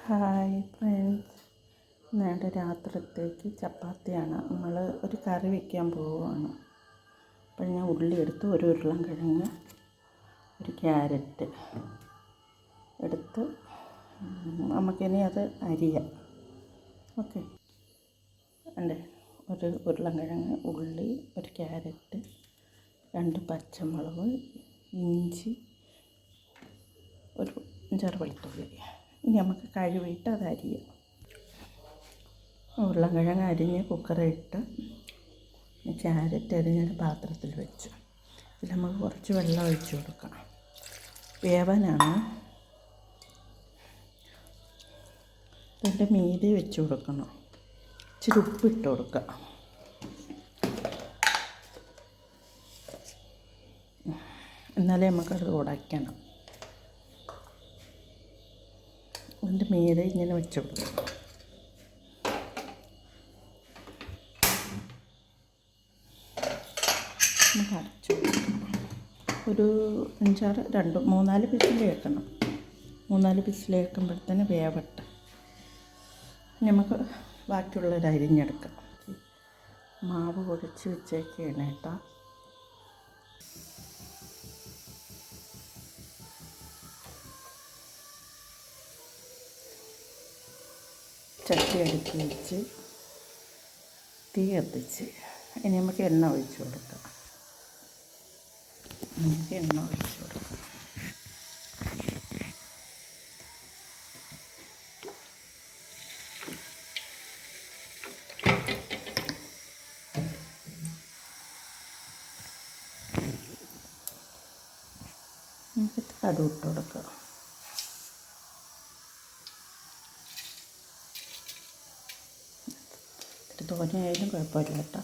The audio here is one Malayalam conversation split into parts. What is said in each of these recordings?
ഹായ് ഫ്രണ്ട്സ്, ഇന്നേടെ രാത്രിത്തേക്ക് ചപ്പാത്തിയാണ്. നമ്മൾ ഒരു കറി വയ്ക്കാൻ പോവുകയാണ്. അപ്പോൾ ഞാൻ ഉള്ളി എടുത്ത് ഒരു ഉരുളൻകിഴങ്ങ്, ഒരു ക്യാരറ്റ് എടുത്ത് നമുക്കിനി അത് അരിയാം. ഓക്കെ, അല്ലേ? ഒരു ഉരുളൻകിഴങ്ങ്, ഉള്ളി, ഒരു ക്യാരറ്റ്, 2 പച്ചമുളക്, ഇഞ്ചി, ഒരു 5-6 വെളുത്തുള്ളി. ഇനി നമുക്ക് കഴുകിയിട്ട് അത് അരിയാം. ഉരുളൻകിഴങ്ങ് അരിഞ്ഞ് കുക്കറിട്ട് ക്യാരറ്റ് അരിഞ്ഞൊരു പാത്രത്തിൽ വെച്ചു. ഇതിൽ നമുക്ക് കുറച്ച് വെള്ളം ഒഴിച്ച് കൊടുക്കണം. വേവാനാണ്. ഇതിൻ്റെ മീതെ വെച്ച് കൊടുക്കണം. ഇച്ചിരി ഉപ്പിട്ട് കൊടുക്കുക. എന്നാലേ നമുക്കത് ഉടയ്ക്കണം. അതിൻ്റെ മീതെ ഇങ്ങനെ വെച്ച് കൊടുക്കണം. നമുക്ക് അടച്ചു ഒരു 3-4 വിസിൽ കേൾക്കണം. 3-4 വിസിൽ കേൾക്കുമ്പോഴത്തേന് വേവട്ടെ. നമുക്ക് ബാക്കിയുള്ളത് അരിഞ്ഞെടുക്കാം. മാവ് കുഴച്ച് വെച്ചേക്കാണ് കേട്ടോ. ചട്ടി അടുക്കി വെച്ച് തീ കത്തിച്ച് ഇനി നമുക്ക് എണ്ണ ഒഴിച്ച് കൊടുക്കാം. നമുക്ക് കടുക് ഇട്ട് കൊടുക്കാം. തോനെയായാലും കുഴപ്പമില്ല കേട്ടോ.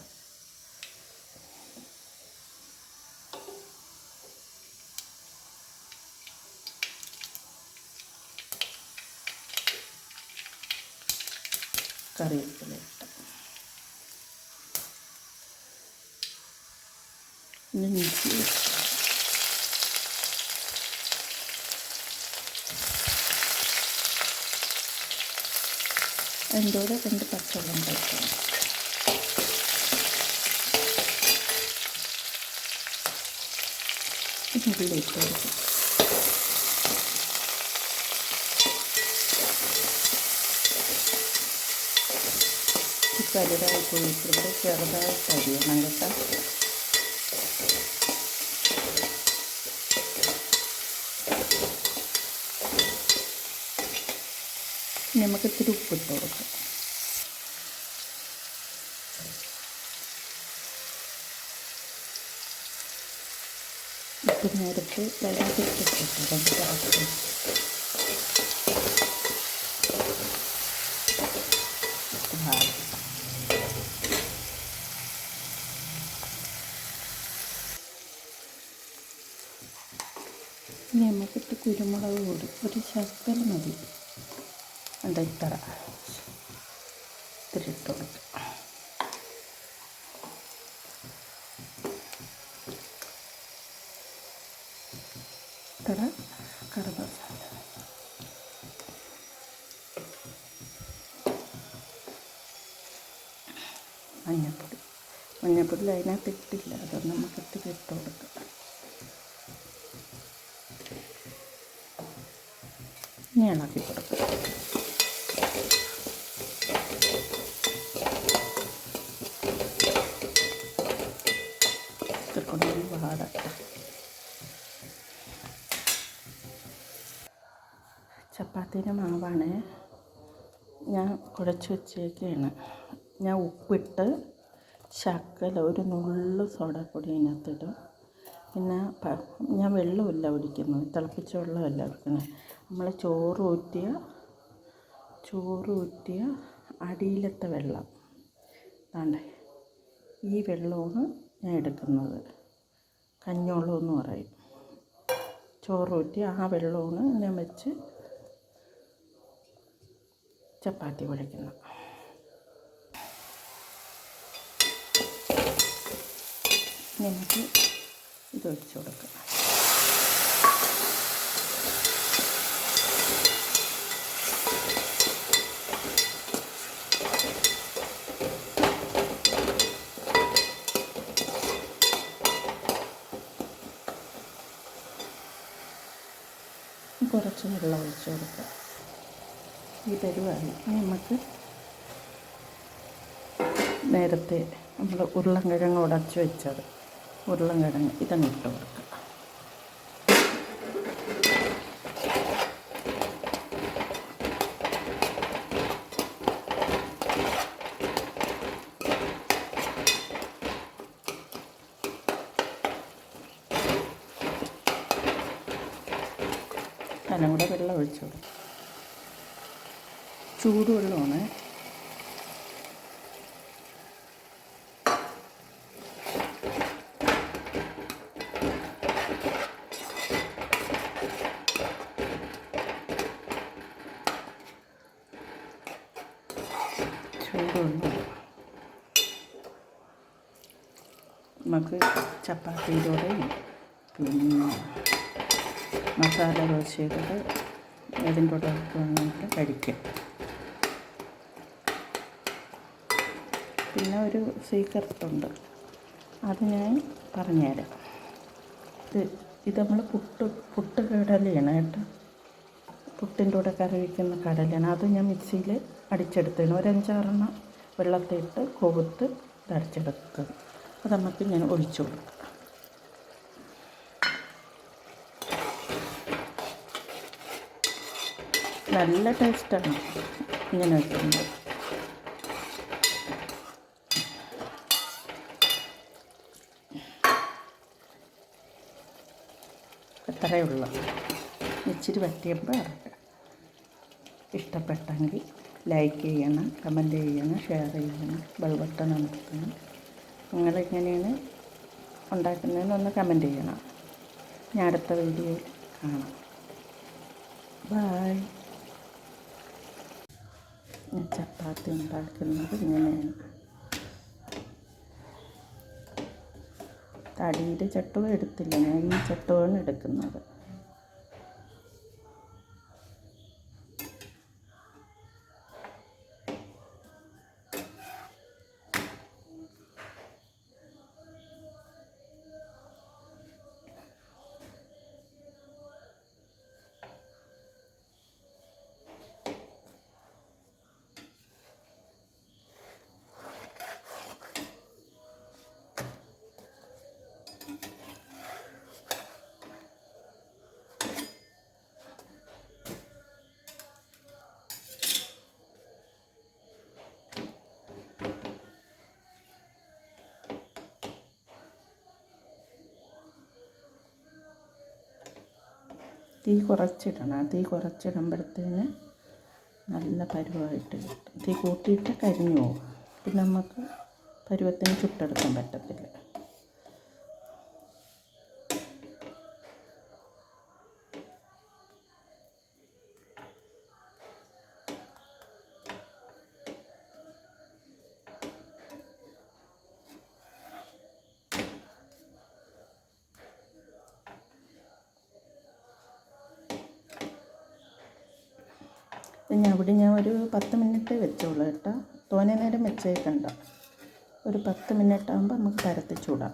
കറിവേപ്പില ഇട്ട് ഇഞ്ചി അതിൻ്റെ കൂടെ 2 പച്ചവെള്ളം കഴിക്കണം. ഉള്ളി ഇട്ട് കൊടുക്കും. വലുതായിട്ട് ഒഴിച്ചിട്ട് ചെറുതായിട്ട് അരിയണം കേട്ടോ. നമുക്ക് ഇത്തിരി ഉപ്പിട്ട് കൊടുക്കാം. ഉപ്പ് നേരത്ത് വെള്ളത്തിട്ടിട്ട് ഇനി നമുക്കിട്ട് കുരുമുളക് കൂടി ഒരു ശകലം മതി. ഇത്ര ഇത്തിരി ഇട്ട് കൊടുക്കാം. ഇത്ര കറുവപ്പട്ട, മഞ്ഞൾപ്പൊടി അതിനകത്ത് ഇട്ടില്ല, അതൊന്നും നമുക്ക് ഇത്തിരി ഇട്ട് കൊടുക്കാം. ഇനി ഇളക്കി കൊടുക്കുക. ഇത്തിരി പാടട്ടെ. ചപ്പാത്തിൻ്റെ മാവാണ് ഞാൻ കുഴച്ച് വെച്ചേക്കാണ്. ഞാൻ ഉപ്പിട്ട് ഒരു നുള്ളു സോഡാപ്പൊടി അതിനകത്തിടും. പിന്നെ ഞാൻ വെള്ളമില്ല ഒഴിക്കുന്നത്, തിളപ്പിച്ച വെള്ളമല്ല ഒഴിക്കുന്നത്. നമ്മൾ ചോറ് ഊറ്റിയ അടിയിലത്തെ വെള്ളം വേണ്ടേ, ഈ വെള്ളമാണ് ഞാൻ എടുക്കുന്നത്. കഞ്ഞോളം എന്ന് പറയും. ചോറ് ഊറ്റിയ ആ വെള്ളമാണ് ഞാൻ വെച്ച് ചപ്പാത്തി കുഴയ്ക്കുന്നത്. നമുക്ക് ഇത് ഒഴിച്ച് കൊടുക്കാം. വെള്ളം ഒഴിച്ച് കൊടുക്കുക. ഈ പരുവായി. ഇനി നമുക്ക് നേരത്തെ നമ്മൾ ഉരുളൻകിഴങ്ങ് ഉടച്ച് വെച്ചത് ഉരുളൻകിഴങ്ങ് ഇതങ്ങ് ഇട്ട് കൊടുക്കുക. അതിനും കൂടെ വെള്ളം ഒഴിച്ചു കൊടുക്കും. ചൂടുവെള്ളമാണ്. നമുക്ക് ചപ്പാത്തിയിലൂടെയും പിന്നെ മസാല ദോശയിലൂടെ ഏതിൻ്റെ കൂടെ വേണമെങ്കിൽ കഴിക്കാം. പിന്നെ ഒരു സീക്രട്ടുണ്ട്, അത് ഞാൻ പറഞ്ഞുതരാം. ഇത് നമ്മൾ പുട്ട് കടലയാണ് കേട്ടോ. പുട്ടിൻ്റെ കൂടെ കറി വയ്ക്കുന്ന കടലയാണ്. അത് ഞാൻ മിക്സിയിൽ അടിച്ചെടുത്തതാണ്. ഒരു 5-6 വെള്ളത്തിലിട്ട് കൊവുത്ത് അടിച്ചെടുത്തത്. അത് നമുക്ക് ഞാൻ ഒഴിച്ചു കൊടുക്കാം. നല്ല ടേസ്റ്റാണ് ഇങ്ങനെ വയ്ക്കുന്നത്. അത്രയേ ഉള്ളൂ. ഇച്ചിരി വറ്റിയപ്പോൾ ഇറക്കാം. ഇഷ്ടപ്പെട്ടെങ്കിൽ ലൈക്ക് ചെയ്യണം, കമൻറ്റ് ചെയ്യണം, ഷെയർ ചെയ്യണം, ബെൽ ബട്ടൺ അമർത്തണം. നിങ്ങളെങ്ങനെയാണ് ഉണ്ടാക്കുന്നതെന്നൊന്ന് കമൻറ്റ് ചെയ്യണം. ഞാൻ അടുത്ത വീഡിയോയിൽ കാണാം. ബായ്. ഞാൻ ചപ്പാത്തി ഉണ്ടാക്കുന്നത് ഇങ്ങനെയാണ്. തടിയുടെ ചട്ടുകം എടുത്തില്ല, ഞാൻ ഈ ചട്ടുകമാണ് എടുക്കുന്നത്. തീ കുറച്ചിടണം. തീ കുറച്ചിടുമ്പോഴത്തേന് നല്ല പരുവമായിട്ട് കിട്ടും. തീ കൂട്ടിയിട്ട് കരിഞ്ഞു പോകും. പിന്നെ നമുക്ക് പരുവത്തിന് ചുട്ടെടുക്കാൻ പറ്റത്തില്ല. ഞാൻ ഒരു 10 മിനിറ്റ് വെച്ചോളൂ കേട്ടോ. തോനെ നേരം വെച്ചേക്കണ്ട. ഒരു 10 മിനിറ്റ് ആകുമ്പോൾ നമുക്ക് പരത്തി ചൂടാം.